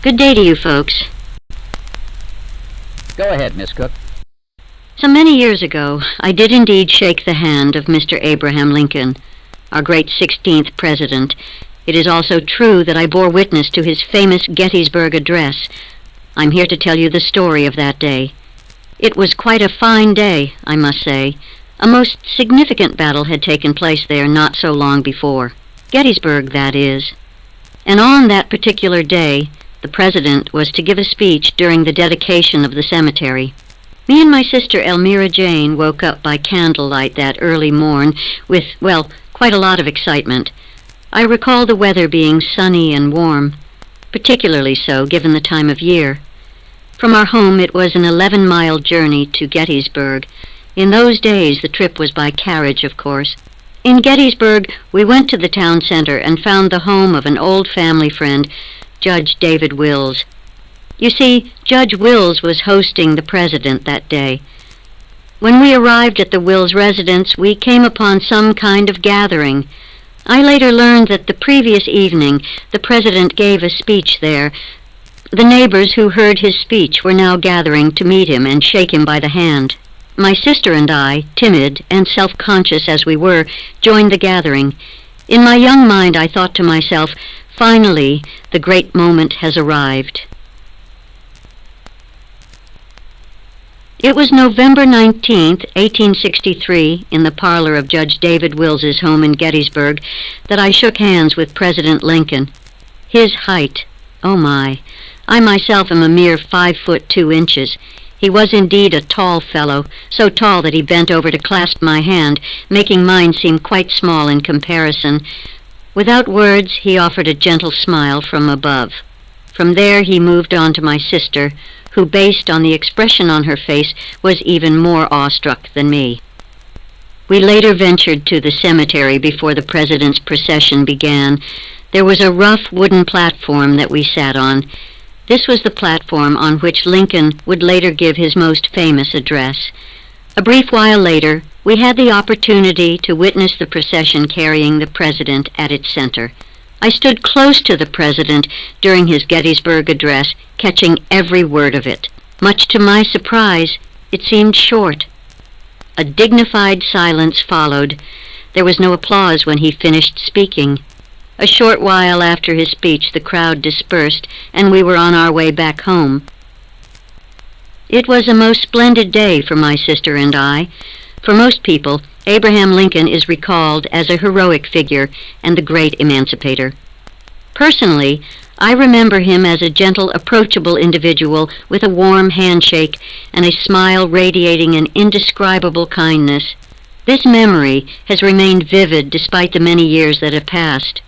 Good day to you folks. Go ahead, Miss Cook. So many years ago, I did indeed shake the hand of Mr. Abraham Lincoln, our great 16th president. It is also true that I bore witness to his famous Gettysburg Address. I'm here to tell you the story of that day. It was quite a fine day, I must say. A most significant battle had taken place there not so long before. Gettysburg, that is. And on that particular day, the president was to give a speech during the dedication of the cemetery. Me and my sister Elmira Jane woke up by candlelight that early morn with, well, quite a lot of excitement. I recall the weather being sunny and warm, particularly so given the time of year. From our home it was an 11-mile journey to Gettysburg. In those days the trip was by carriage, of course. In Gettysburg we went to the town center and found the home of an old family friend, Judge David Wills. You see, Judge Wills was hosting the president that day. When we arrived at the Wills residence, we came upon some kind of gathering. I later learned that the previous evening the president gave a speech there. The neighbors who heard his speech were now gathering to meet him and shake him by the hand. My sister and I, timid and self-conscious as we were, joined the gathering. In my young mind I thought to myself, finally, the great moment has arrived. It was November 19th, 1863, in the parlor of Judge David Wills's home in Gettysburg, that I shook hands with President Lincoln. His height, oh my, I myself am a mere 5'2". He was indeed a tall fellow, so tall that he bent over to clasp my hand, making mine seem quite small in comparison. Without words, he offered a gentle smile from above. From there he moved on to my sister, who, based on the expression on her face, was even more awestruck than me. We later ventured to the cemetery before the president's procession began. There was a rough wooden platform that we sat on. This was the platform on which Lincoln would later give his most famous address. A brief while later, we had the opportunity to witness the procession carrying the president at its center. I stood close to the president during his Gettysburg Address, catching every word of it. Much to my surprise, it seemed short. A dignified silence followed. There was no applause when he finished speaking. A short while after his speech, the crowd dispersed, and we were on our way back home. It was a most splendid day for my sister and I. For most people, Abraham Lincoln is recalled as a heroic figure and the great emancipator. Personally, I remember him as a gentle, approachable individual with a warm handshake and a smile radiating an indescribable kindness. This memory has remained vivid despite the many years that have passed.